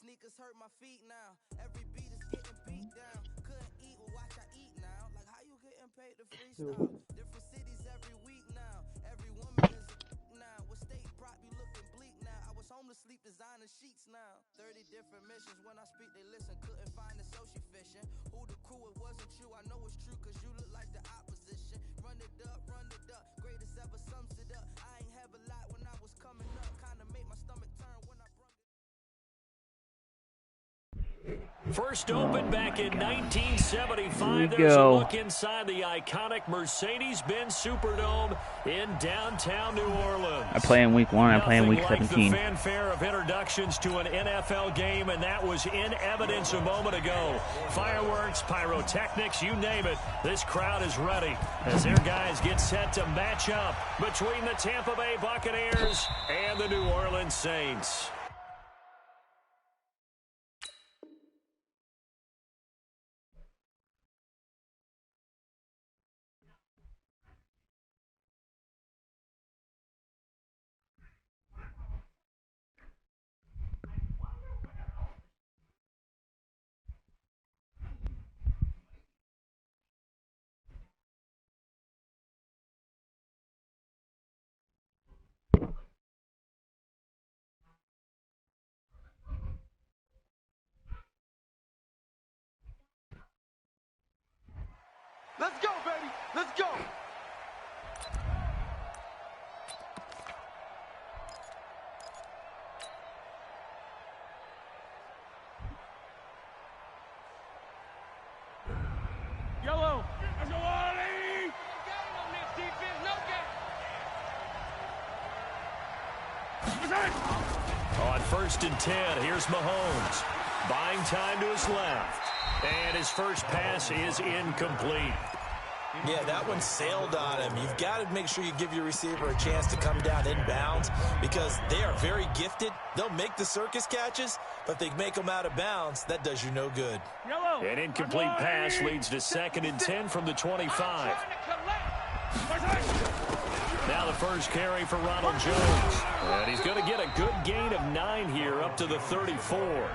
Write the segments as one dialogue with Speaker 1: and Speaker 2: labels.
Speaker 1: Sneakers hurt my feet now. Every beat is getting beat down. Couldn't eat, well watch I eat now. Like how you getting paid to freestyle? Different cities every week now. Every woman is a now. With state prop you looking bleak now. I was home to sleep designing sheets now. 30 different missions. When I speak they listen. Couldn't find it so she fishing. Who the crew, it wasn't you. I know it's true cause you look like the opposition. Run it up, greatest ever sums it up. I ain't have a lot when I was coming up. Kinda made my stomach turn when I brung it.
Speaker 2: First opened back in 1975. There's a look inside the iconic Mercedes-Benz Superdome in downtown New Orleans.
Speaker 3: I play in week 1. I play in week 17.
Speaker 2: Nothing like the fanfare of introductions to an NFL game, and that was in evidence a moment ago. Fireworks, pyrotechnics, you name it. This crowd is ready as their guys get set to match up between the Tampa Bay Buccaneers and the New Orleans Saints.
Speaker 4: Let's go, baby. Let's go. Yellow. Let's go, Ollie. No gain on this defense. No gain.
Speaker 2: On 1st and 10, here's Mahomes. Buying time to his left. And his first pass is incomplete.
Speaker 5: Yeah, that one sailed on him. You've got to make sure you give your receiver a chance to come down inbounds because they are very gifted. They'll make the circus catches, but if they make them out of bounds, that does you no good.
Speaker 2: An incomplete pass leads to 2nd and 10 from the 25. Now the first carry for Ronald Jones. And he's going to get a good gain of 9 here up to the 34.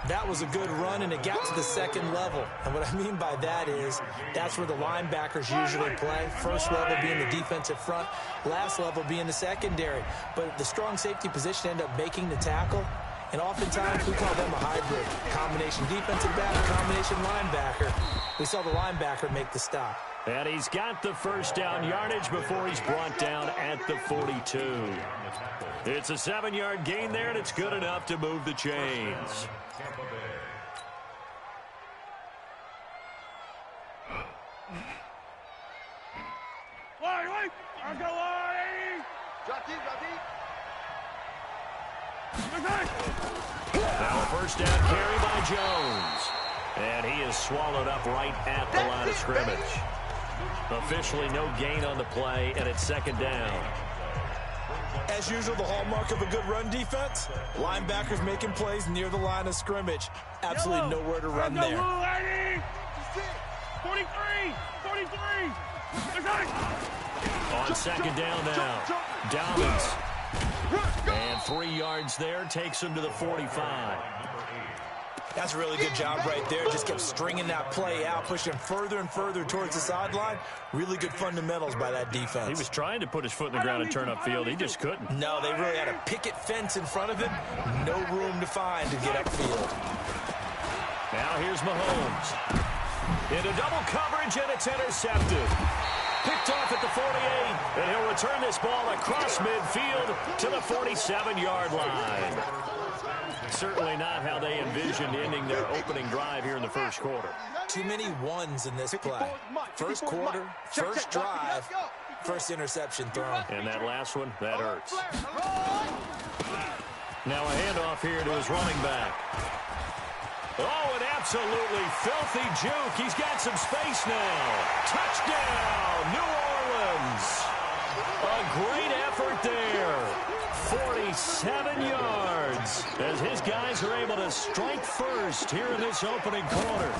Speaker 5: That was a good run, and it got to the 2nd level. And what I mean by that is that's where the linebackers usually play. First level being the defensive front, last level being the secondary. But the strong safety position ended up making the tackle. And oftentimes we call them a hybrid. Combination defensive back, combination linebacker. We saw the linebacker make the stop.
Speaker 2: And he's got the first down yardage before he's brought down at the 42. It's a 7-yard gain there, and it's good enough to move the chains. Now a first down carry by Jones. And he is swallowed up right at the line of scrimmage. Officially no gain on the play, and it's 2nd down.
Speaker 5: As usual, the hallmark of a good run defense, linebackers making plays near the line of scrimmage. Absolutely nowhere to run there.
Speaker 4: 43.
Speaker 2: On 2nd down now, Dobbins. And 3 yards there takes him to the 45.
Speaker 5: That's a really good job right there. Just kept stringing that play out, pushing further and further towards the sideline. Really good fundamentals by that defense.
Speaker 2: He was trying to put his foot in the ground and turn upfield. He just couldn't.
Speaker 5: No, they really had a picket fence in front of him. No room to find to get upfield.
Speaker 2: Now here's Mahomes. Into double coverage, and it's intercepted. Picked off at the 48, and he'll return this ball across midfield to the 47-yard line. Certainly not how they envisioned ending their opening drive here in the first quarter.
Speaker 5: Too many ones in this play. First quarter, first drive, first interception thrown.
Speaker 2: And that last one, that hurts. Now a handoff here to his running back. Oh, an absolutely filthy juke. He's got some space now. Touchdown, New Orleans. A great effort there. 47 yards. heads as his guys are able to strike first here in this opening quarter.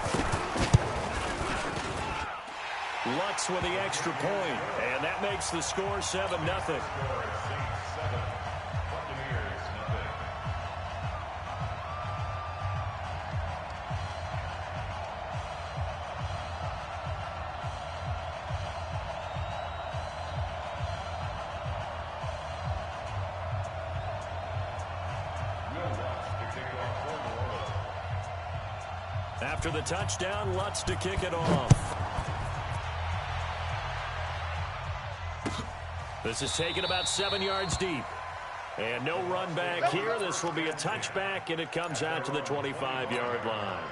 Speaker 2: Lutz with the extra point, and that makes the score 7-0. After the touchdown, Lutz to kick it off. This is taken about 7 yards deep. And no run back here. This will be a touchback, and it comes out to the 25-yard line.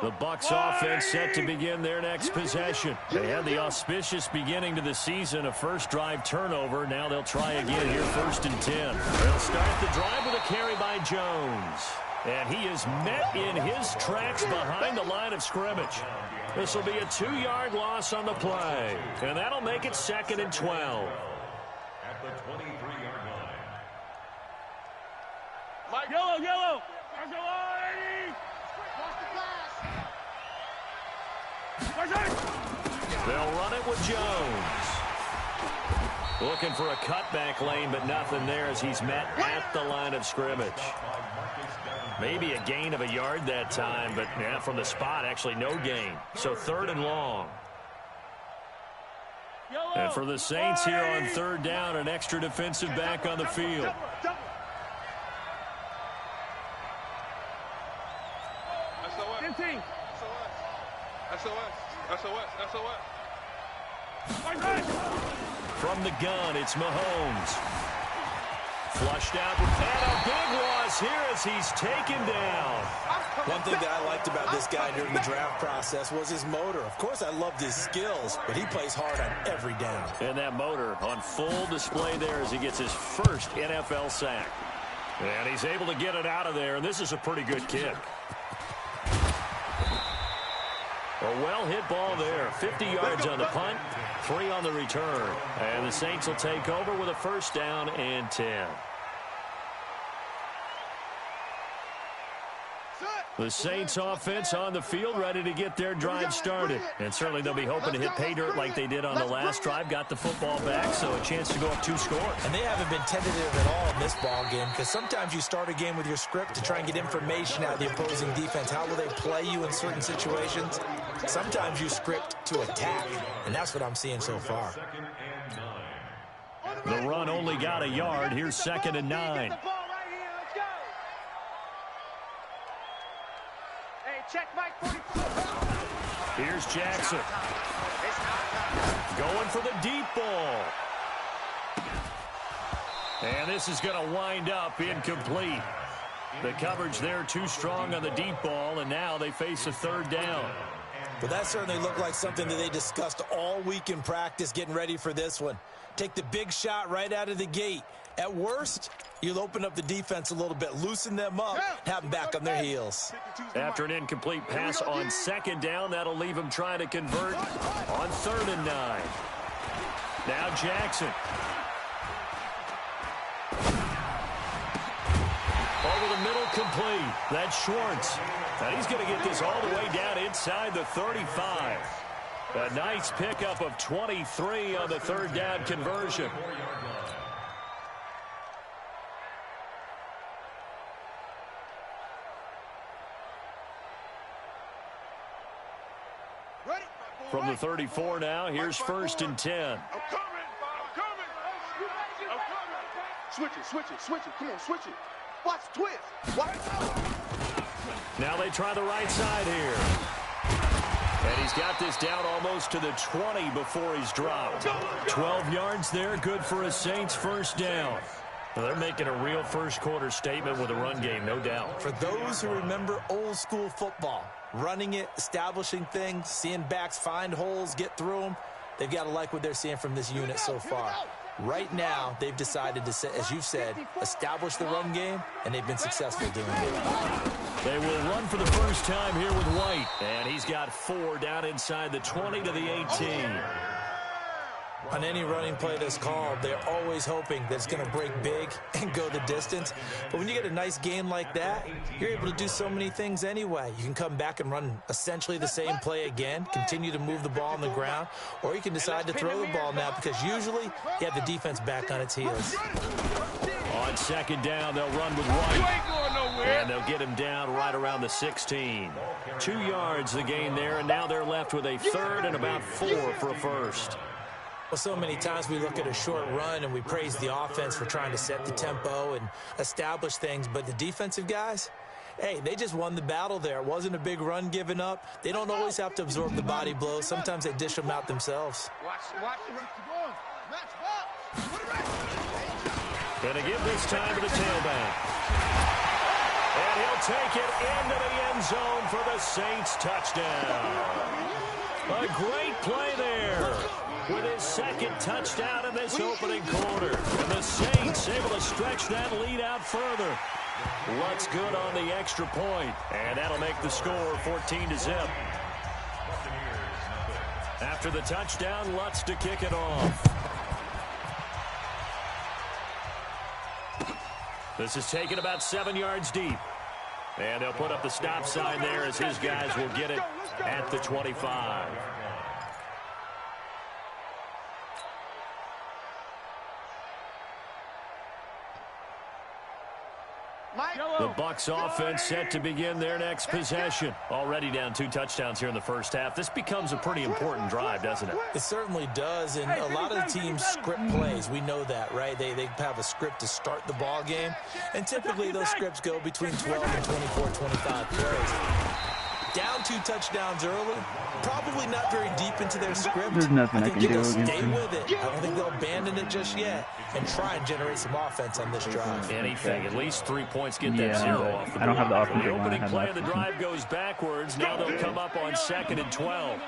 Speaker 2: The Bucs offense set to begin their next possession. They had the auspicious beginning to the season, a first drive turnover. Now they'll try again here, 1st and 10. They'll start the drive with a carry by Jones. And he is met in his tracks behind the line of scrimmage. This will be a 2-yard loss on the play. And that'll make it 2nd and 12.
Speaker 6: At the 23-yard line.
Speaker 4: Yellow.
Speaker 2: They'll run it with Jones. Looking for a cutback lane, but nothing there as he's met at the line of scrimmage. Maybe a gain of a yard that time, but yeah, from the spot, actually no gain. So 3rd and long. And for the Saints here on 3rd down, an extra defensive back on the field. From the gun, it's Mahomes. Flushed out, and a big loss here as he's taken down.
Speaker 5: One thing that I liked about this guy during the draft process was his motor. Of course, I loved his skills, but he plays hard on every down.
Speaker 2: And that motor on full display there as he gets his first NFL sack. And he's able to get it out of there, and this is a pretty good kick. A well-hit ball there. 50 yards on the punt, 3 on the return. And the Saints will take over with a 1st down and 10. The Saints offense on the field ready to get their drive started. And certainly they'll be hoping to hit pay dirt like they did on the last drive. Got the football back, so a chance to go up 2 scores.
Speaker 5: And they haven't been tentative at all in this ball game because sometimes you start a game with your script to try and get information out of the opposing defense. How will they play you in certain situations? Sometimes you script to attack, and that's what I'm seeing so far.
Speaker 2: The run only got a yard. Here's 2nd and 9. Here's Jackson. Going for the deep ball. And this is going to wind up incomplete. The coverage there too strong on the deep ball, and now they face a 3rd down.
Speaker 5: But that certainly looked like something that they discussed all week in practice getting ready for this one. Take the big shot right out of the gate. At worst, you'll open up the defense a little bit, loosen them up, have them back on their heels.
Speaker 2: After an incomplete pass on 2nd down, that'll leave them trying to convert on 3rd and 9. Now Jackson. Over the middle, complete. That's Schwartz. And he's going to get this all the way down inside the 35. A nice pickup of 23 on the 3rd down conversion. From the 34 now, here's 1st and 10.
Speaker 6: I'm coming. Switch it. Come on, switch it. Watch, twist. Watch.
Speaker 2: Now they try the right side here. And he's got this down almost to the 20 before he's dropped. 12 yards there, good for a Saints 1st down. Well, they're making a real first quarter statement with a run game, no doubt.
Speaker 5: For those who remember old school football, running it, establishing things, seeing backs find holes, get through them, they've got to like what they're seeing from this unit so far. Right now, they've decided to, as you've said, establish the run game, and they've been successful doing it.
Speaker 2: They will run for the first time here with White. And he's got 4 down inside the 20 to the 18.
Speaker 5: On any running play that's called, they're always hoping that it's going to break big and go the distance. But when you get a nice gain like that, you're able to do so many things anyway. You can come back and run essentially the same play again, continue to move the ball on the ground, or you can decide to throw the ball now because usually you have the defense back on its heels.
Speaker 2: On second down, they'll run with White. And they'll get him down right around the 16. 2 yards the gain there, and now they're left with a third and about 4 for a first.
Speaker 5: Well, so many times we look at a short run and we praise the offense for trying to set the tempo and establish things, but the defensive guys, hey, they just won the battle there. It wasn't a big run given up. They don't always have to absorb the body blows. Sometimes they dish them out themselves.
Speaker 2: Gonna give this time to the tailback. And he'll take it into the end zone for the Saints touchdown. A great play there with his second touchdown in this opening quarter. And the Saints able to stretch that lead out further. Lutz good on the extra point, and that'll make the score 14-0. After the touchdown, Lutz to kick it off. This is taken about 7 yards deep. And they'll put up the stop sign there as his guys will get it at the 25. The Bucs offense set to begin their next possession. Already down 2 touchdowns here in the first half. This becomes a pretty important drive, doesn't it?
Speaker 5: It certainly does, and a lot of the teams script plays. We know that, right? They have a script to start the ball game, and typically those scripts go between 12 and 24, 25 plays. Down 2 touchdowns early, probably not very deep into their script.
Speaker 3: There's nothing I can do
Speaker 5: They'll
Speaker 3: against
Speaker 5: stay
Speaker 3: him.
Speaker 5: with it. I don't think they'll abandon it just yet and try and generate some offense on this drive.
Speaker 2: Anything, at least 3 points, get that
Speaker 3: Yeah,
Speaker 2: 0
Speaker 3: but
Speaker 2: off the
Speaker 3: I don't have the
Speaker 2: board.
Speaker 3: offensive
Speaker 2: The
Speaker 3: line, I
Speaker 2: opening
Speaker 3: have
Speaker 2: play
Speaker 3: the
Speaker 2: of the
Speaker 3: offensive.
Speaker 2: drive goes backwards. Now they'll come up on 2nd and 12.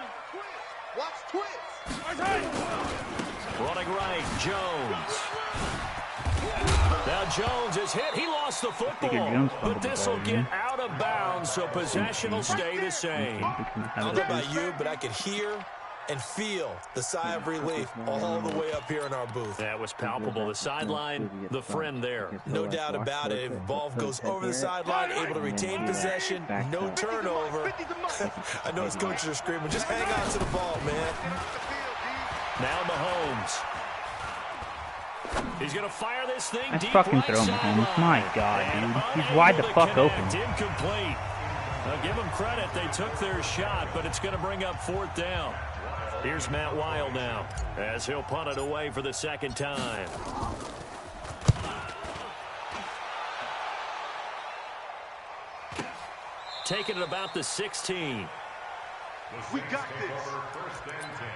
Speaker 6: Watch twist.
Speaker 2: Running right, Jones. Now Jones is hit. He lost the football,
Speaker 3: Jones
Speaker 2: but
Speaker 3: fumbled the
Speaker 2: this will
Speaker 3: ball,
Speaker 2: get
Speaker 3: man.
Speaker 2: out of bounds, so possession will stay the same.
Speaker 5: I don't know about you, but I could hear and feel the sigh of relief all the way up here in our booth.
Speaker 2: That was palpable. The sideline, the friend there.
Speaker 5: No doubt about it. If ball goes over the sideline, able to retain possession, no turnover. I know his coaches are screaming, just hang on to the ball, man.
Speaker 2: Now Mahomes. He's going to fire this thing
Speaker 3: Nice
Speaker 2: deep
Speaker 3: fucking
Speaker 2: right
Speaker 3: throw, Mahomes.
Speaker 2: sideline.
Speaker 3: My God,
Speaker 2: And
Speaker 3: dude. He's
Speaker 2: unable
Speaker 3: wide the
Speaker 2: to
Speaker 3: fuck
Speaker 2: connect.
Speaker 3: open.
Speaker 2: Incomplete. Now give them credit. They took their shot, but it's going to bring up 4th down. Here's Matt Wild now as he'll punt it away for the second time. Taking it about the 16.
Speaker 6: We got this.
Speaker 7: First and 10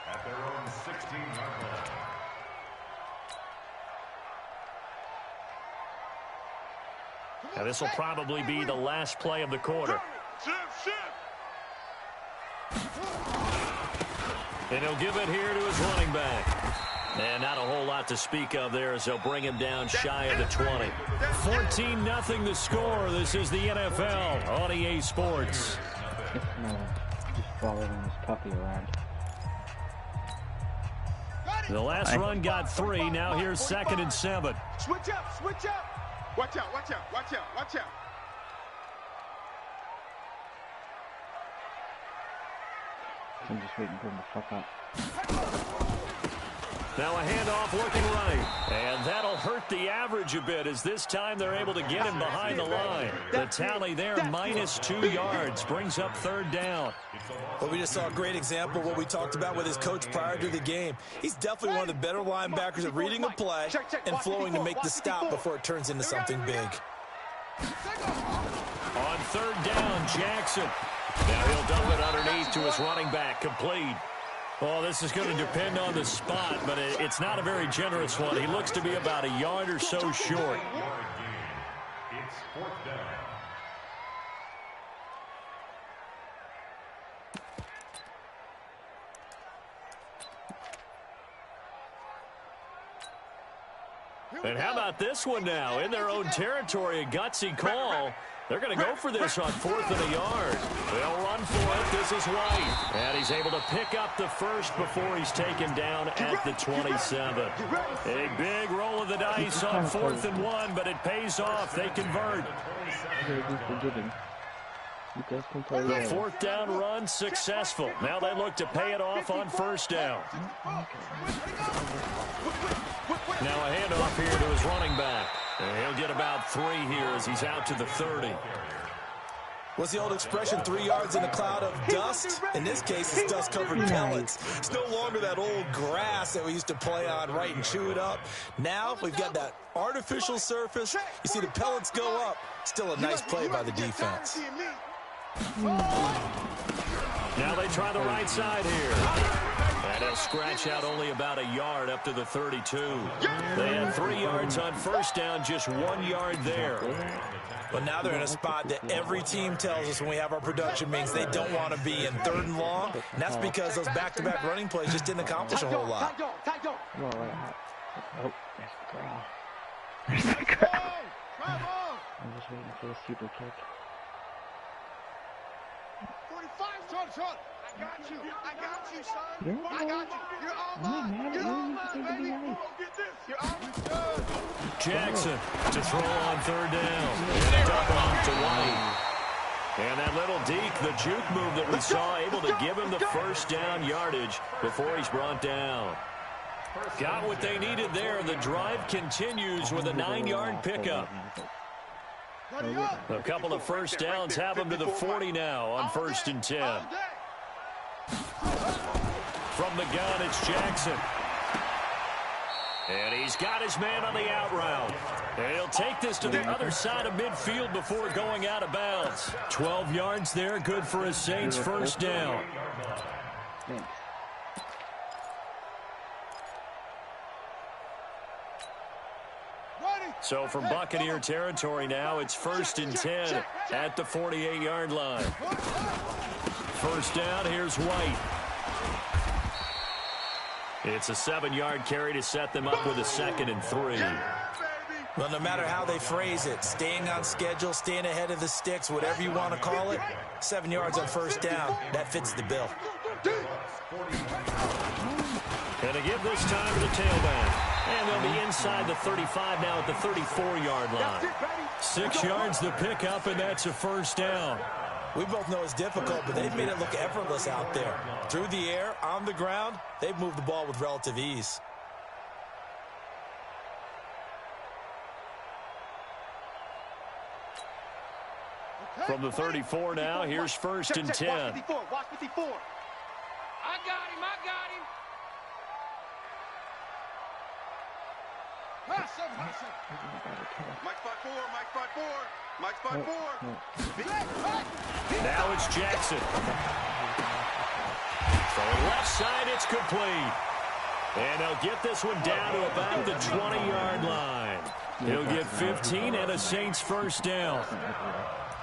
Speaker 7: at their own 16-yard line.
Speaker 2: Now this will probably be the last play of the quarter. And he'll give it here to his running back. And not a whole lot to speak of there as they'll bring him down shy of the 20. 14-0 the score. This is the NFL on EA Sports.
Speaker 3: Following this puppy around.
Speaker 2: The last run got 3. Now here's 2nd and 7.
Speaker 6: Switch up, switch up. Watch out, watch out, watch out, watch out.
Speaker 3: I'm just waiting for him to fuck up.
Speaker 2: Now a handoff looking right. And that'll hurt the average a bit as this time they're able to get him behind the line. The tally there, minus 2 yards, brings up 3rd down.
Speaker 5: Well, we just saw a great example of what we talked about with his coach prior to the game. He's definitely one of the better linebackers at reading a play and flowing to make the stop before it turns into something big.
Speaker 2: On 3rd down, Jackson. Now he'll dump it underneath to his running back, complete. Well, this is going to depend on the spot, but it's not a very generous one. He looks to be about a yard or so short.
Speaker 7: It's 4th down.
Speaker 2: And how about this one now? In their own territory, a gutsy call. They're going to go for this on 4th and a yard. They'll run for it. This is White. And he's able to pick up the first before he's taken down at the 27. A big roll of the dice on 4th and 1, but it pays off. They convert. The 4th down run successful. Now they look to pay it off on 1st down. Now a handoff here to his running back. And he'll get about 3 here as he's out to the 30.
Speaker 5: What's the old expression, 3 yards in a cloud of dust? In this case, it's dust-covered pellets. It's no longer that old grass that we used to play on, right, and chew it up. Now we've got that artificial surface. You see the pellets go up. Still a nice play by the defense.
Speaker 2: Now they try the right side here. And they'll scratch out only about a yard up to the 32. They had 3 yards on 1st down, just 1 yard there.
Speaker 5: But now they're in a spot that every team tells us when we have our production meetings they don't want to be in, 3rd and long. And that's because those back-to-back running plays just didn't accomplish a whole lot.
Speaker 3: Oh, there's the growl. There's the growl. I'm just waiting for the super kick.
Speaker 6: 45, son. I got you. I got you, son.
Speaker 3: Yeah.
Speaker 6: I got you. You're all mine. You're all mine, baby. Get this. You're all mine.
Speaker 2: Jackson to throw on 3rd down. And a dump off to White. And that little deke, the juke move that we saw, able to give him the 1st down yardage before he's brought down. Got what they needed there. The drive continues with a 9-yard pickup. A couple of 1st downs have him to the 40 now on 1st and 10. From the gun, it's Jackson. And he's got his man on the out route. And he'll take this to the other side of midfield before going out of bounds. 12 yards there, good for a Saints 1st down. So from Buccaneer territory now, it's 1st and 10 at the 48-yard line. 1st down, here's White. It's a 7-yard carry to set them up with a 2nd and 3.
Speaker 5: Well, no matter how they phrase it, staying on schedule, staying ahead of the sticks, whatever you want to call it, 7 yards on 1st down, that fits the bill.
Speaker 2: And to give this time to the tailback. And they'll be inside the 35 now at the 34-yard line. 6 yards the pickup, and that's a 1st down.
Speaker 5: We both know it's difficult, but they've made it look effortless out there. Through the air, on the ground, they've moved the ball with relative ease.
Speaker 2: From the 34 now, here's 1st and 10.
Speaker 6: Watch 54. Watch 54.
Speaker 4: I got him. Pass him.
Speaker 6: Mike spot 4. Mike spot 4.
Speaker 2: Now it's Jackson. From left side, it's complete. And they'll get this one down to about the 20-yard line. He'll get 15 and a Saints 1st down.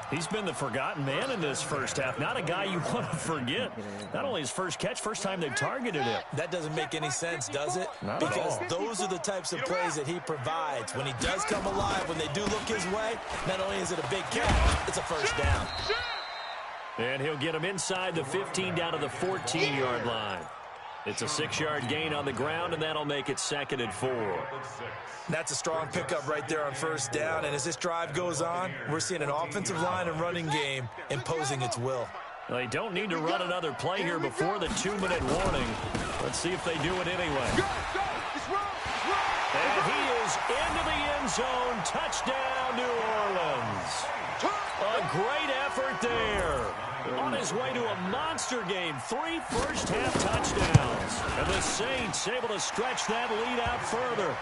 Speaker 2: He's been the forgotten man in this 1st half. Not a guy you want to forget. Not only his first catch, first time they've targeted him.
Speaker 5: That doesn't make any sense, does it?
Speaker 2: Not at
Speaker 5: because
Speaker 2: all.
Speaker 5: those are the types of plays that he provides. When he does come alive, when they do look his way, not only is it a big catch, it's a 1st down.
Speaker 2: And he'll get him inside the 15 down to the 14-yard line. It's a 6-yard gain on the ground, and that'll make it 2nd and 4.
Speaker 5: That's a strong pickup right there on 1st down, and as this drive goes on, we're seeing an offensive line and running game imposing its will.
Speaker 2: They don't need to run another play here before the 2-minute warning. Let's see if they do it anyway. And he is into the end zone. Touchdown, New Orleans. A great effort there. On his way to a monster game. 3 first-half touchdowns. And the Saints able to stretch that lead out further.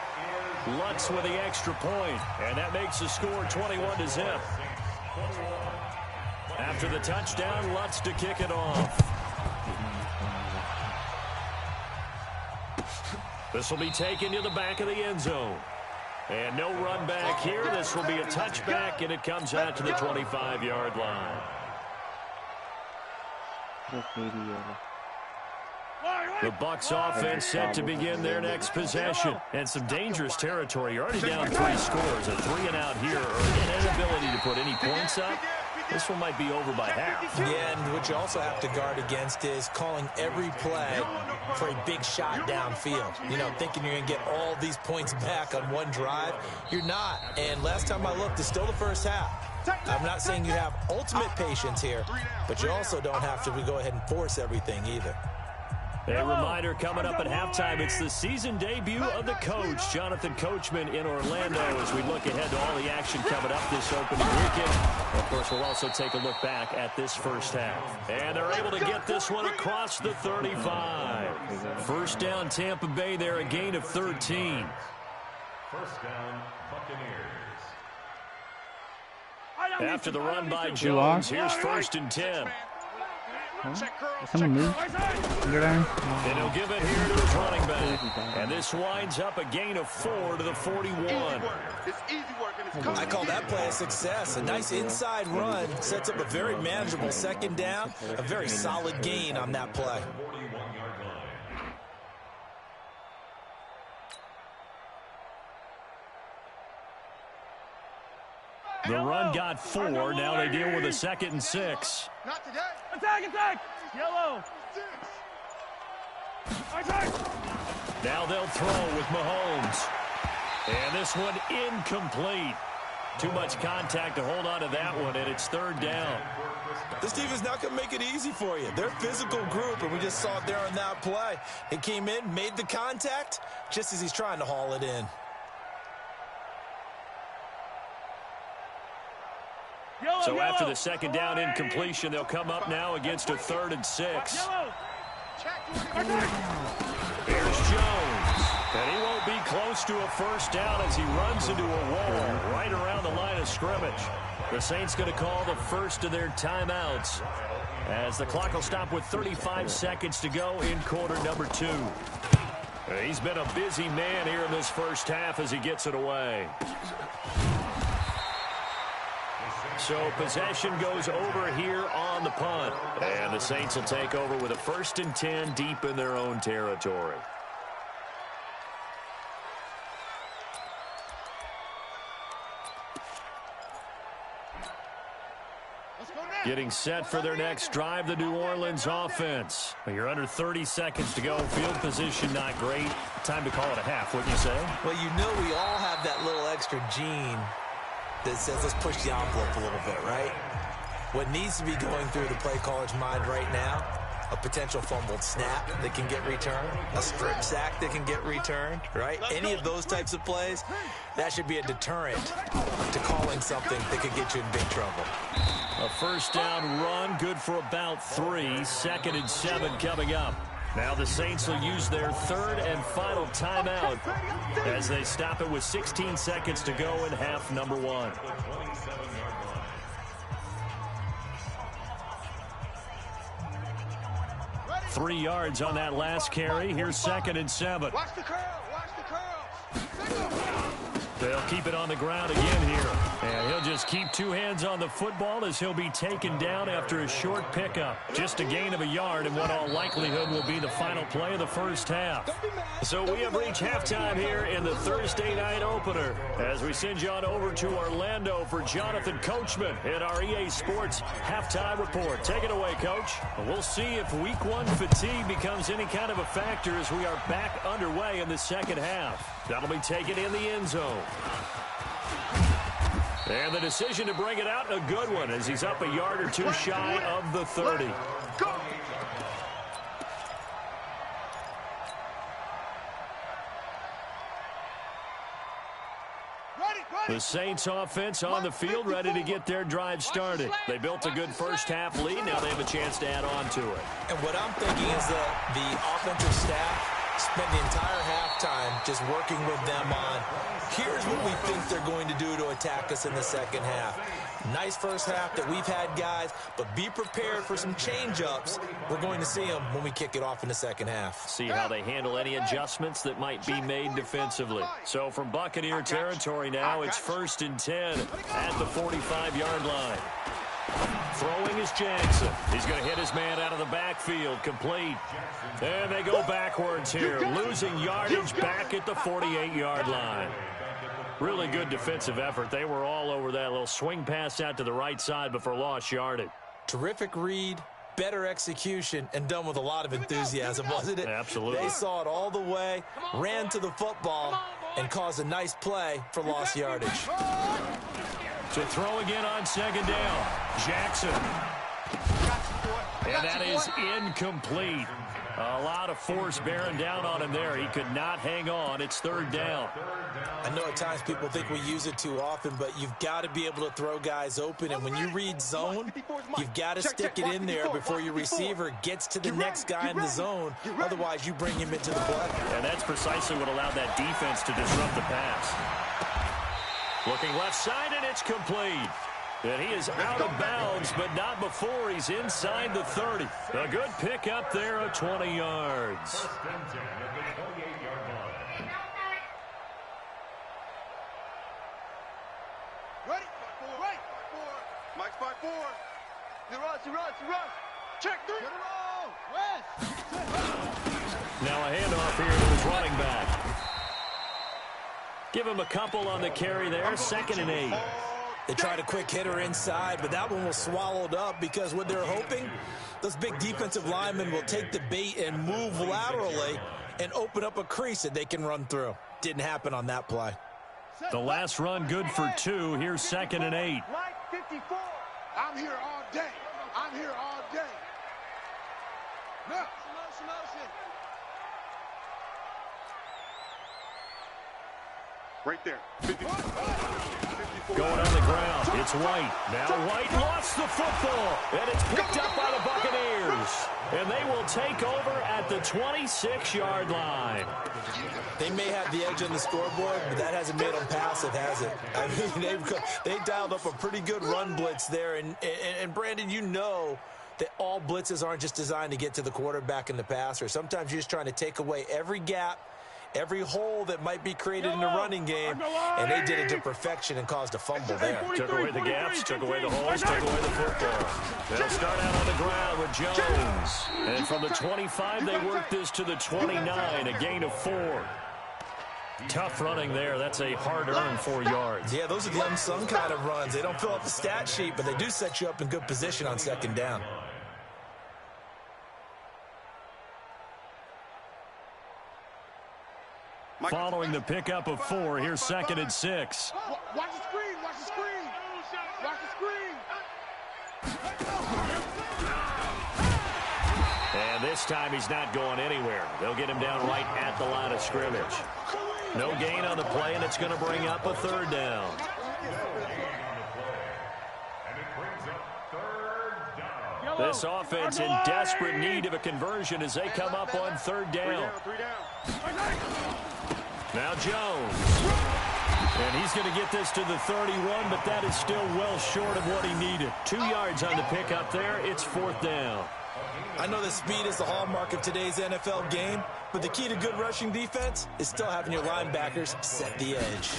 Speaker 2: Lutz with the extra point. And that makes the score 21-0. After the touchdown, Lutz to kick it off. This will be taken to the back of the end zone. And no run back here. This will be a touchback, and it comes out to the 25-yard line. The Bucs offense set to begin their next possession. And some dangerous territory. You're already down 3 scores. A 3-and-out here, or an inability to put any points up. This one might be over by half.
Speaker 5: Yeah, and what you also have to guard against is calling every play for a big shot downfield. You know, thinking you're going to get all these points back on one drive. You're not. And last time I looked, it's still the first half. I'm not saying you have ultimate patience here, but you also don't have to go ahead and force everything either.
Speaker 2: A reminder coming up at halftime, it's the season debut of the coach, Jonathan Coachman, in Orlando, as we look ahead to all the action coming up this opening weekend. Of course, we'll also take a look back at this first half. And they're able to get this one across the 35. First down, Tampa Bay there, a gain of 13.
Speaker 7: First down, Buccaneers.
Speaker 2: After the run by Jones, here's 1st and 10.
Speaker 6: Someone move.
Speaker 2: And he'll give it here to his running back. And this winds up a gain of 4 to the 41.
Speaker 5: I call that play a success. A nice inside run sets up a very manageable second down. A very solid gain on that play.
Speaker 2: The run got 4. Now they deal with a 2nd and 6.
Speaker 4: Not today. Attack! Yellow. Attack!
Speaker 2: Now they'll throw with Mahomes. And this one incomplete. Too much contact to hold on to that one, and it's 3rd down.
Speaker 5: This team is not going to make it easy for you. They're a physical group, and we just saw it there on that play. He came in, made the contact, just as he's trying to haul it in.
Speaker 2: So after the 2nd down incompletion, they'll come up now against a 3rd and 6. Here's Jones. And he won't be close to a first down as he runs into a wall right around the line of scrimmage. The Saints going to call the first of their timeouts as the clock will stop with 35 seconds to go in quarter number 2. He's been a busy man here in this first half as he gets it away. So possession goes over here on the punt. And the Saints will take over with a 1st and 10 deep in their own territory. Getting set for their next drive, the New Orleans offense. You're under 30 seconds to go. Field position not great. Time to call it a half, wouldn't you say?
Speaker 5: Well, you know we all have that little extra gene that says let's push the envelope a little bit, right? What needs to be going through the play caller's mind right now, a potential fumbled snap that can get returned, a strip sack that can get returned, right? Any of those types of plays, that should be a deterrent to calling something that could get you in big trouble.
Speaker 2: A first down run, good for about 3. 2nd and 7 coming up. Now the Saints will use their 3rd and final timeout as they stop it with 16 seconds to go in half number 1. Three yards on that last carry. Here's 2nd and 7.
Speaker 4: Watch the curl.
Speaker 2: They'll keep it on the ground again here. And he'll just keep 2 hands on the football as he'll be taken down after a short pickup. Just a gain of a yard in what all likelihood will be the final play of the first half. So we have reached halftime here in the Thursday night opener as we send you on over to Orlando for Jonathan Coachman in our EA Sports halftime report. Take it away, Coach. We'll see if week 1 fatigue becomes any kind of a factor as we are back underway in the second half. That'll be taken in the end zone. And the decision to bring it out, a good one, as he's up a yard or 2 shy of the 30. The Saints offense on the field, ready to get their drive started. They built a good first half lead. Now they have a chance to add on to it.
Speaker 5: And what I'm thinking is that the offensive staff spent the entire halftime just working with them on, here's what we think they're going to do to attack us in the second half. Nice first half that we've had, guys, but be prepared for some change-ups. We're going to see them when we kick it off in the second half.
Speaker 2: See how they handle any adjustments that might be made defensively. So from Buccaneer territory now, it's 1st and 10 at the 45-yard line. Throwing is Jackson. He's going to hit his man out of the backfield. Complete. And they go backwards here. Losing yardage back at the 48-yard line. Really good defensive effort. They were all over that little swing pass out to the right side, but for lost yardage.
Speaker 5: Terrific read, better execution, and done with a lot of enthusiasm, wasn't it?
Speaker 2: Absolutely.
Speaker 5: They saw it all the way, ran to the football, and caused a nice play for lost yardage.
Speaker 2: To throw again on second down. Jackson. And that is incomplete. A lot of force bearing down on him there. He could not hang on. It's third down.
Speaker 5: I know at times people think we use it too often, but you've got to be able to throw guys open. And when you read zone, you've got to stick it in there before your receiver gets to the next guy in the zone. Otherwise, you bring him into the play.
Speaker 2: And that's precisely what allowed that defense to disrupt the pass. Looking left side, and it's complete. And he is out of bounds, but not before he's inside the 30. A good pick up there of 20 yards.
Speaker 7: First and 10 at the 28-yard line.
Speaker 4: Ready? Right. Mike's 5-4. He runs. Check, dude. Get it all. West.
Speaker 2: Now a handoff here to his running back. Give him a couple on the carry there. 2nd and 8.
Speaker 5: They tried a quick hitter inside, but that one was swallowed up because what they're hoping, those big defensive linemen will take the bait and move laterally and open up a crease that they can run through. Didn't happen on that play.
Speaker 2: The last run good for 2. Here's 2nd and 8.
Speaker 4: Mike 54. I'm here all day. Now. Motion. Right there. 54.
Speaker 2: Going on the ground. It's White. Now White lost the football. And it's picked up by the Buccaneers. And they will take over at the 26-yard line.
Speaker 5: They may have the edge on the scoreboard, but that hasn't made them passive, has it? I mean, they dialed up a pretty good run blitz there. And Brandon, you know that all blitzes aren't just designed to get to the quarterback in the passer. Sometimes you're just trying to take away every gap, every hole that might be created in the running game, and they did it to perfection and caused a fumble there.
Speaker 2: Took away the gaps, took away the holes, took away the football. They'll start out on the ground with Jones. And from the 25, they work this to the 29, a gain of 4. Tough running there. That's a hard-earned 4 yards.
Speaker 5: Yeah, those are the unsung kind of runs. They don't fill up the stat sheet, but they do set you up in good position on second down.
Speaker 2: Following the pickup of 4, here's 2nd and 6.
Speaker 4: Watch the screen.
Speaker 2: And this time he's not going anywhere. They'll get him down right at the line of scrimmage. No gain on the play, and it's going to bring up a 3rd down. This offense in desperate need of a conversion as they come up on 3rd down. Now Jones. And he's going to get this to the 31, but that is still well short of what he needed. 2 yards on the pickup there. It's 4th down.
Speaker 5: I know that speed is the hallmark of today's NFL game, but the key to good rushing defense is still having your linebackers set the edge.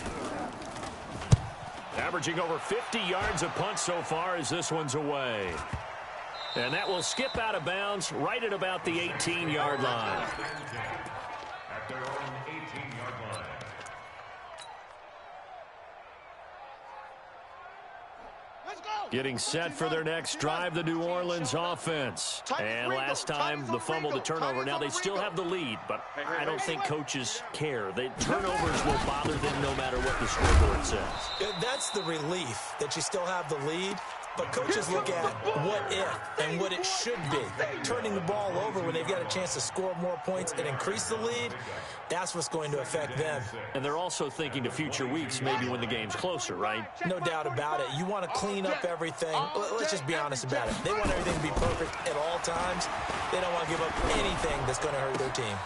Speaker 2: Averaging over 50 yards a punt so far as this one's away. And that will skip out of bounds right at about the 18-yard line.
Speaker 7: At their own 18-yard line.
Speaker 2: Getting set for their next drive, the New Orleans offense. And last time, the fumble to turnover. Now, they still have the lead, but I don't think coaches care. The turnovers will bother them no matter what the scoreboard says.
Speaker 5: That's the relief that you still have the lead. But coaches look at what if and what it should be. Turning the ball over when they've got a chance to score more points and increase the lead, that's what's going to affect them.
Speaker 2: And they're also thinking to future weeks, maybe when the game's closer, right?
Speaker 5: No doubt about it. You want to clean up everything. Let's just be honest about it. They want everything to be perfect at all times. They don't want to give up anything that's going to hurt their team.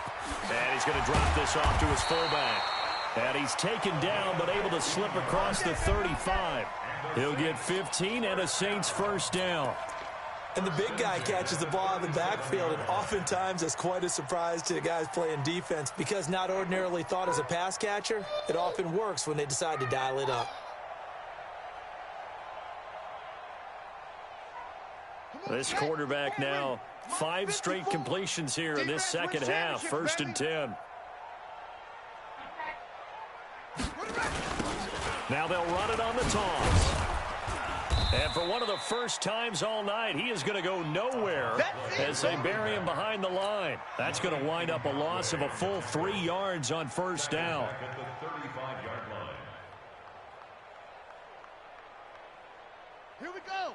Speaker 2: And he's going to drop this off to his fullback. And he's taken down, but able to slip across the 35. He'll get 15 and a Saints 1st down.
Speaker 5: And the big guy catches the ball in the backfield, and oftentimes that's quite a surprise to the guys playing defense because not ordinarily thought as a pass catcher, it often works when they decide to dial it up.
Speaker 2: This quarterback now 5 straight completions here in this second half. 1st and 10. Now they'll run it on the toss. And for one of the first times all night, he is going to go nowhere as they bury him behind the line. That's going to wind up a loss of a full 3 yards on 1st down.
Speaker 4: Here we go.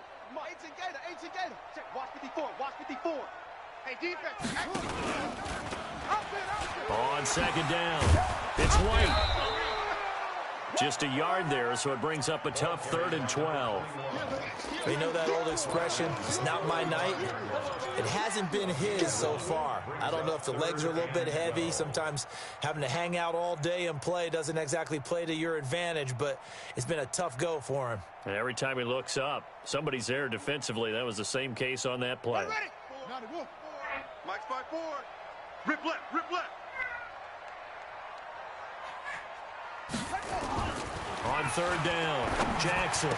Speaker 4: 18 Gator, 18 Gator. Check, watch 54, watch 54. Hey, defense.
Speaker 2: On 2nd down, it's White. Just a yard there, so it brings up a tough 3rd and 12.
Speaker 5: You know that old expression, it's not my night? It hasn't been his so far. I don't know if the legs are a little bit heavy. Sometimes having to hang out all day and play doesn't exactly play to your advantage, but it's been a tough go for him.
Speaker 2: And every time he looks up, somebody's there defensively. That was the same case on that play.
Speaker 4: Mike's 5-4. Rip left, rip left.
Speaker 2: On 3rd down, Jackson.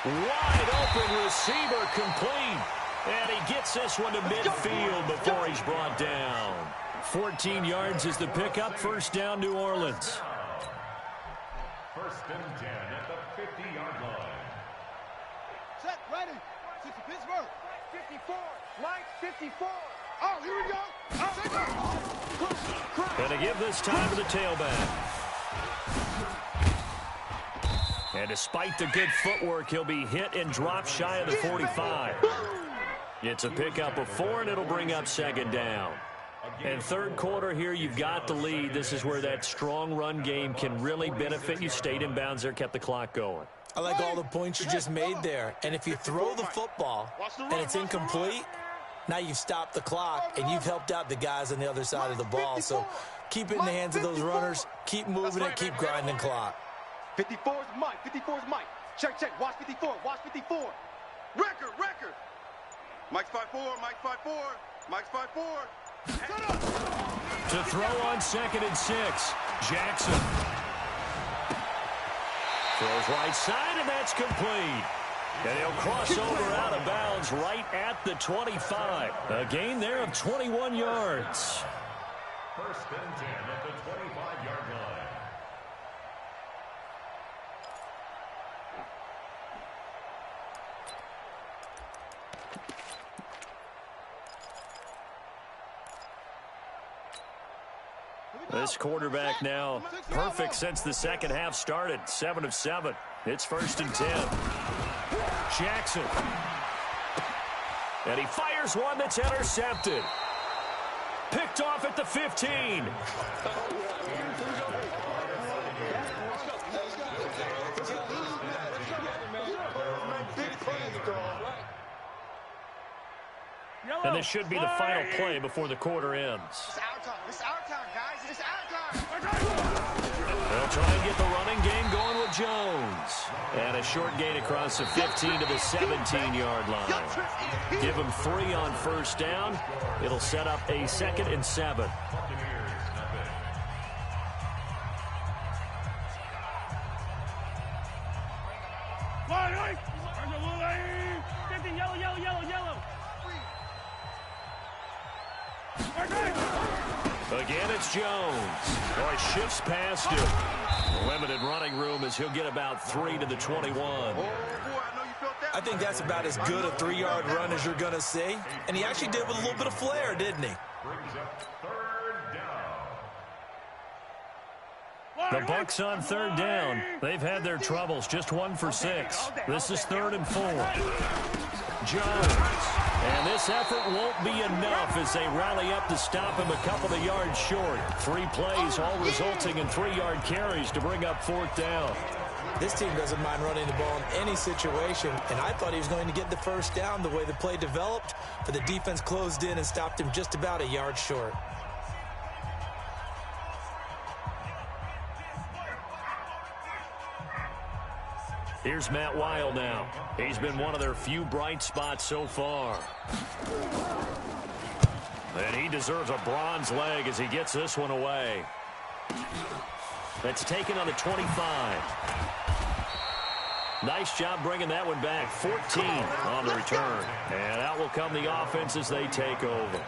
Speaker 2: Wide open receiver complete. And he gets this one to midfield before he's brought down. 14 yards is the pickup. 1st down, New Orleans.
Speaker 7: 1st and 10 at the 50-yard line.
Speaker 4: Set, ready. 60 Pittsburgh. 54. Mike, 54. Oh, here we go.
Speaker 2: Going to give this time to the tailback. And despite the good footwork, he'll be hit and drop shy of the 45. It's a pickup of 4, and it'll bring up 2nd down. And 3rd quarter here, you've got the lead. This is where that strong run game can really benefit you. Stayed in bounds there, kept the clock going.
Speaker 5: I like all the points you just made there. And if you throw the football and it's incomplete, now you've stopped the clock and you've helped out the guys on the other side of the ball. So keep it in the hands of those runners. Keep moving it. Keep grinding clock.
Speaker 4: 54 is Mike. 54 is Mike. Check, check. Watch 54. Watch 54. Record, record. Mike's 5-4. Mike's 5-4. Mike's 5-4. Shut up.
Speaker 2: To throw on 2nd and 6. Jackson. Throws right side, and that's complete. And he'll cross over out of bounds right at the 25. A gain there of 21 yards.
Speaker 7: 1st and 10 at the 25-yard line.
Speaker 2: This quarterback now perfect since the second half started. 7 of 7. It's 1st and 10. Jackson. And he fires one that's intercepted. Picked off at the 15. And this should be the final play before the quarter ends.
Speaker 4: It's our time. It's our time, guys. It's our time.
Speaker 2: They'll try and get the running game going with Jones. And a short gain across the 15 to the 17-yard line. Give him 3 on 1st down. It'll set up a 2nd and 7. Again, it's Jones. Oh, he shifts past him. Limited running room as he'll get about 3 to the 21.
Speaker 5: I think that's about as good a 3-yard run as you're going to see. And he actually did with a little bit of flair, didn't he?
Speaker 7: Brings up 3rd down.
Speaker 2: The Bucks on 3rd down. They've had their troubles. Just 1 for 6. This is 3rd and 4. Jones. And this effort won't be enough as they rally up to stop him a couple of yards short. 3 plays, all resulting in 3-yard carries to bring up 4th down.
Speaker 5: This team doesn't mind running the ball in any situation, and I thought he was going to get the 1st down the way the play developed, but the defense closed in and stopped him just about a yard short.
Speaker 2: Here's Matt Weil now. He's been one of their few bright spots so far. And he deserves a bronze leg as he gets this one away. That's taken on the 25. Nice job bringing that one back. 14 on the return. And out will come the offense as they take over.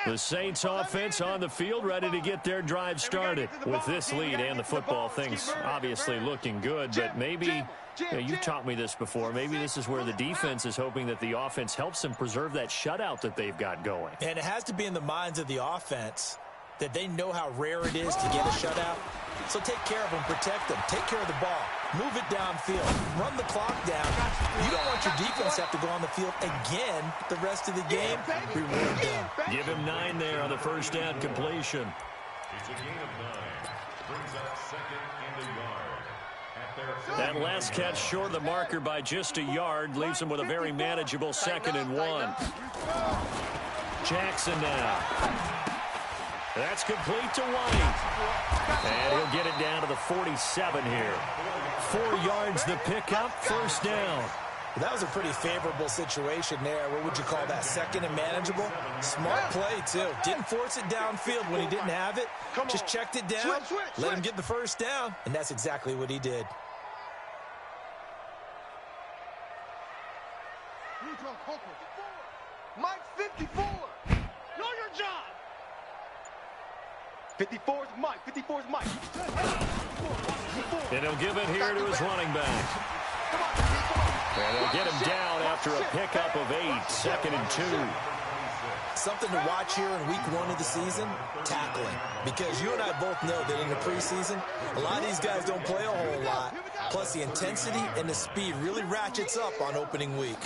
Speaker 2: The Saints offense on the field, ready to get their drive started. With this lead and the football, things obviously looking good, but maybe, you've taught me this before, maybe this is where the defense is hoping that the offense helps them preserve that shutout that they've got going.
Speaker 5: And it has to be in the minds of the offense that they know how rare it is to get a shutout. So take care of them, protect them, take care of the ball, move it downfield, run the clock down. You don't want your defense to have to go on the field again the rest of the game. Reward them.
Speaker 2: Give him 9 there on the first down completion.
Speaker 7: It's a gain of 9. Brings up second and a yard. At their
Speaker 2: That last catch short of the marker by just a yard leaves him with a very manageable 2nd and 1. Jackson now. That's complete to White. And he'll get it down to the 47 here. 4 yards the pickup, first down.
Speaker 5: That was a pretty favorable situation there. What would you call that? 2nd and manageable? Smart play, too. Didn't force it downfield when he didn't have it. Just checked it down, let him get the first down, and that's exactly what he did.
Speaker 4: Mike 54. Know your job. 54 is Mike. 54 is Mike.
Speaker 2: And he'll give it here to his running back. And they'll get him down after a pickup of 8, 2nd and 2.
Speaker 5: Something to watch here in week 1 of the season, tackling. Because you and I both know that in the preseason, a lot of these guys don't play a whole lot. Plus the intensity and the speed really ratchets up on opening week.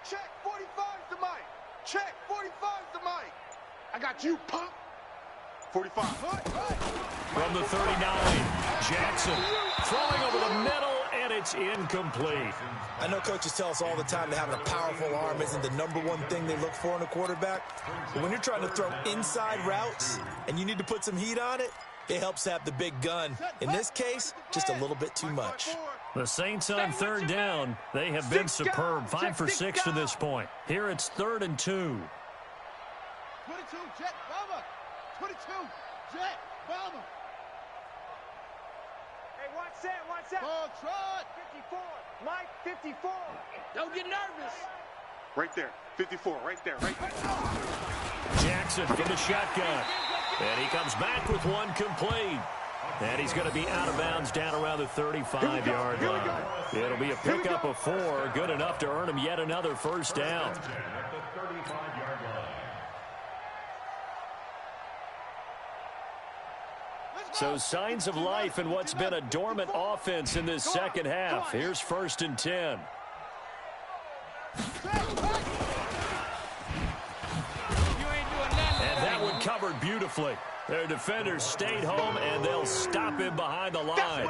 Speaker 4: Check 45's the mic. Check 45's the mic. I got you, punk. 45.
Speaker 2: From the 39, Jackson throwing over the middle, and it's incomplete.
Speaker 5: I know coaches tell us all the time that having a powerful arm isn't the #1 thing they look for in a quarterback. But when you're trying to throw inside routes and you need to put some heat on it, it helps to have the big gun. In this case, just a little bit too much.
Speaker 2: The Saints on 3rd down. They have been superb, 5 for 6 to this point. Here it's 3rd and 2.
Speaker 6: 22, Jet Bomber. 22, Jet Bomber.
Speaker 8: Hey, watch that.
Speaker 6: Ball trot.
Speaker 8: 54, Mike 54. Don't get nervous.
Speaker 4: Right there. 54, right there.
Speaker 2: Jackson from the shotgun. And he comes back with one complete. And he's going to be out of bounds down around the 35-yard line. It'll be a pickup of 4, good enough to earn him yet another first down.
Speaker 7: at the 35-yard line.
Speaker 2: So signs of life in what's been a dormant offense in this second half. Here's 1st and 10. And that one covered beautifully. Their defenders stayed home, and they'll stop him behind the line.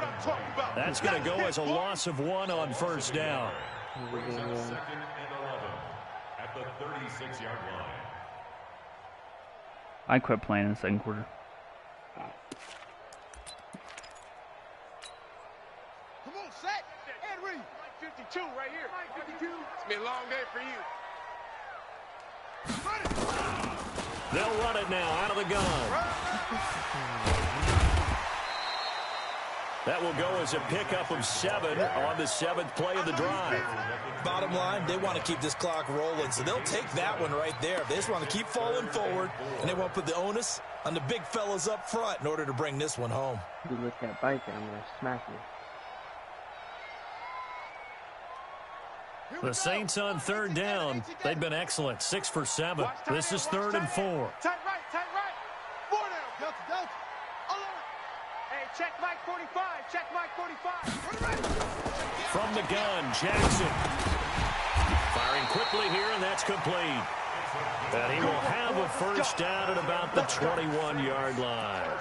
Speaker 2: That's going to go as a loss of 1 on first down.
Speaker 7: Brings up 2nd and 11 at the 36-yard line.
Speaker 3: I quit playing in the second quarter.
Speaker 6: Come on, set. And read.
Speaker 8: 52 right here. 52. It's been a long day for you.
Speaker 2: They'll run it now out of the gun. That will go as a pickup of 7 on the 7th play of the drive.
Speaker 5: Bottom line, they want to keep this clock rolling, so they'll take that one right there. They just want to keep falling forward, and they want to put the onus on the big fellas up front in order to bring this one home.
Speaker 3: You lift that bike and I'm going to smack you.
Speaker 2: The Saints on 3rd down. They've been excellent, 6 for 7. This is 3rd and 4.
Speaker 8: Tight right. 4 down.
Speaker 6: Delta.
Speaker 8: Hey, check Mike 45. Check Mike 45.
Speaker 2: From the gun, Jackson. Firing quickly here, and that's complete. And he will have a first down at about the 21-yard line.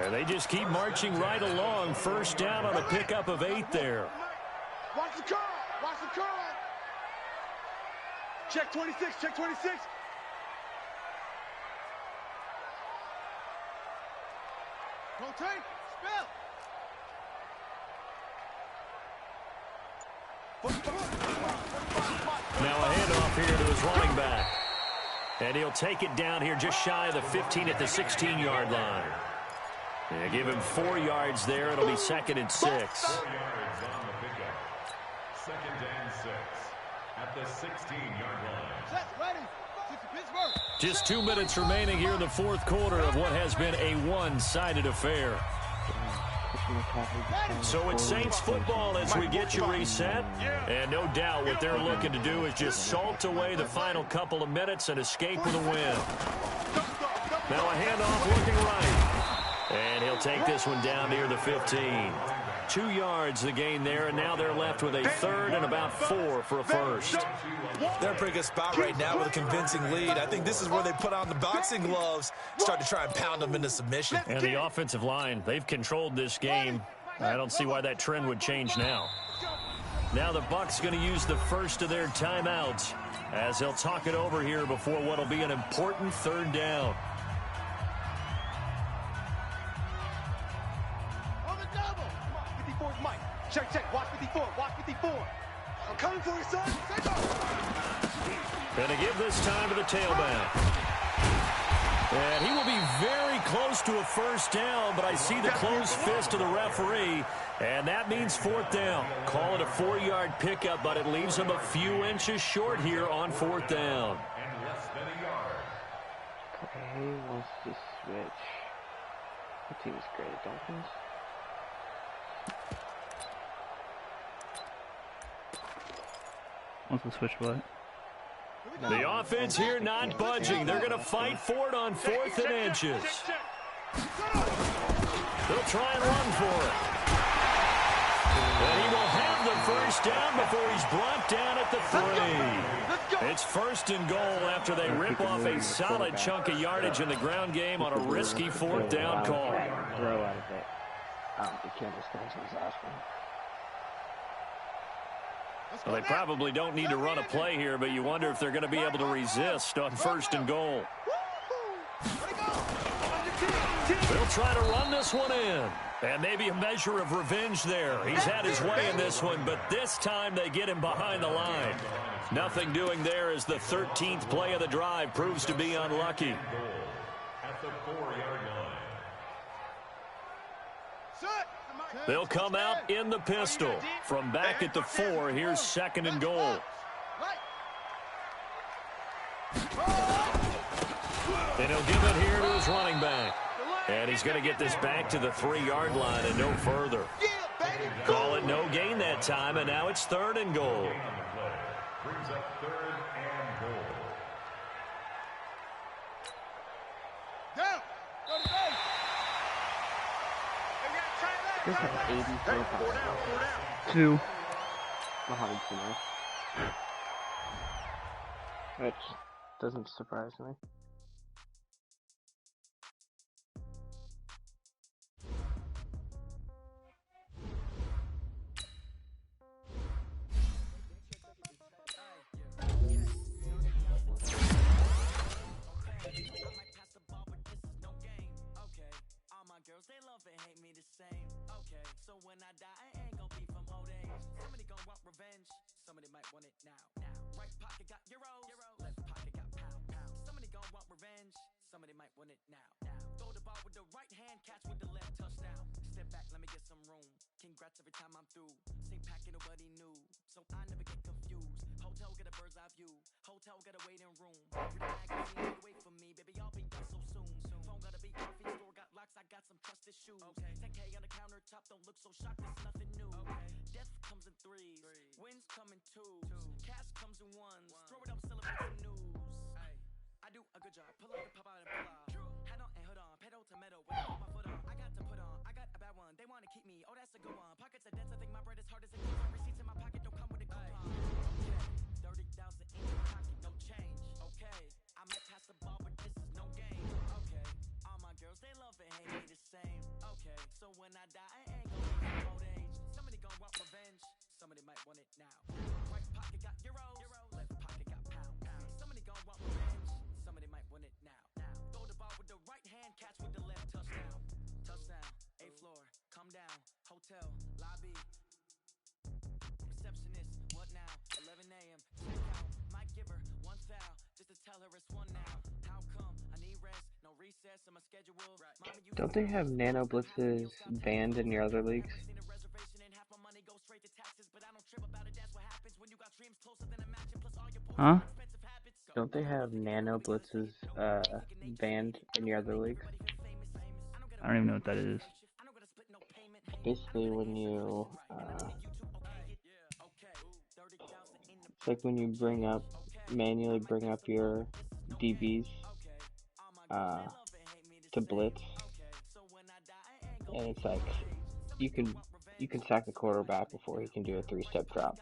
Speaker 2: And they just keep marching right along. First down on a pickup of 8 there.
Speaker 4: Watch the curl. Watch the curl. Check 26. Check 26. Rotate. Spell.
Speaker 2: Now a handoff here to his running back. And he'll take it down here just shy of the 15 at the 16-yard line. Yeah, give him 4 yards there. It'll be 2nd and 6.
Speaker 7: 4 yards on the pickup. 2nd and 6 at the 16-yard line.
Speaker 4: Set. Ready. Pittsburgh.
Speaker 2: Just 2 minutes remaining here in the 4th quarter of what has been a one-sided affair. So it's Saints football as we get you reset. And no doubt what they're looking to do is just salt away the final couple of minutes and escape with a win. Now a handoff looking right. And he'll take this one down near the 15. 2 yards the gain there, and now they're left with a 3rd and about 4 for a first.
Speaker 5: They're in a pretty good spot right now with a convincing lead. I think this is where they put on the boxing gloves, start to try and pound them into submission.
Speaker 2: And the offensive line, they've controlled this game. I don't see why that trend would change now. Now the Bucs going to use the first of their timeouts as they'll talk it over here before what will be an important 3rd down.
Speaker 4: On the double. 54's Mike. Check. Watch 54. Watch 54. I'm coming for you, son. Take off.
Speaker 2: Going to give this time to the tailback. And he will be very close to a first down, but I see the closed fist of the referee, and that means 4th down. Call it a 4-yard pickup, but it leaves him a few inches short here on 4th down.
Speaker 7: And less than a yard.
Speaker 3: Okay, who wants to switch? What team is great? Dolphins?
Speaker 9: Wants to switch what?
Speaker 2: The offense here not budging. They're going to fight for it on 4th and inches. They'll try and run for it. And he will have the first down before he's brought down at the 3. It's 1st and goal after they rip off a solid chunk of yardage in the ground game on a risky 4th down call.
Speaker 3: Throw out of it. You can't just catch this last one.
Speaker 2: Well, they probably don't need to run a play here, but you wonder if they're going to be able to resist on 1st and goal. They'll try to run this one in. And maybe a measure of revenge there. He's had his way in this one, but this time they get him behind the line. Nothing doing there as the 13th play of the drive proves to be unlucky.
Speaker 7: At the 4-yard line.
Speaker 2: They'll come out in the pistol. From back at the 4, here's 2nd and goal. And he'll give it here to his running back. And he's going to get this back to the 3-yard line and no further. Call it no gain that time, and now it's 3rd and goal.
Speaker 7: Brings up 3rd and goal.
Speaker 4: Down. Go to base.
Speaker 3: This has 84 pounds.
Speaker 9: 2.
Speaker 3: Behind Sinner. Which doesn't surprise me.
Speaker 1: They love and hate me the same. Okay, so when I die, I ain't gonna be from old age. Somebody gonna want revenge. Somebody might want it now. Right pocket got euros. Left pocket got pound. Somebody gonna want revenge. Somebody might want it now. Throw the ball with the right hand, catch with the left, touchdown. Step back, let me get some room. Congrats every time I'm through. Same packet, nobody knew, so I never get confused. Hotel get a bird's eye view. Hotel got a waiting room. Read the magazine, wait for me, baby. I'll be done so soon. Phone gotta be coffee, store got locks. I got some trusted shoes. Okay, 10K on the countertop, don't look so shocked. It's nothing new. Okay, death comes in 3s, wins come in 2s, cash comes in 1s. Throw it up, celebrate the news. Ay, I do a good job. Pull up the pop out and pull out. Head on and hood on, pedal to metal. When I put my foot on, I got to put on. I got a bad one. They wanna keep me. Oh, that's a good one. Pockets are dense. I think my bread is hard as a coupon. Receipts in my pocket don't come with a coupon. Okay, 30,000 in my pocket, no change. Okay, I might pass the ball, but this is no game. Okay, all my girls they love and hate me the same. Okay, so when I die, I ain't gonna be from old age. Somebody gonna want revenge. Somebody might want it now. Right pocket got euros. Left pocket got pound. Somebody gonna want revenge. Somebody might want it now. Throw the ball with the right hand, catch with the left, touchdown. Touchdown. hotel lobby. Receptionist, what now? 11 a.m. Check out. Might give her one foul just to tell her it's one now. How come? I need rest, no recess on my schedule. Mama used
Speaker 3: Don't they have nano blitzes banned in your other leagues?
Speaker 9: Huh?
Speaker 3: Don't they have nano blitzes banned in your other leagues?
Speaker 9: I don't even know what that is.
Speaker 3: Basically, when you it's like when you manually bring up your DBs to blitz, and it's like you can sack the quarterback before he can do a 3-step drop.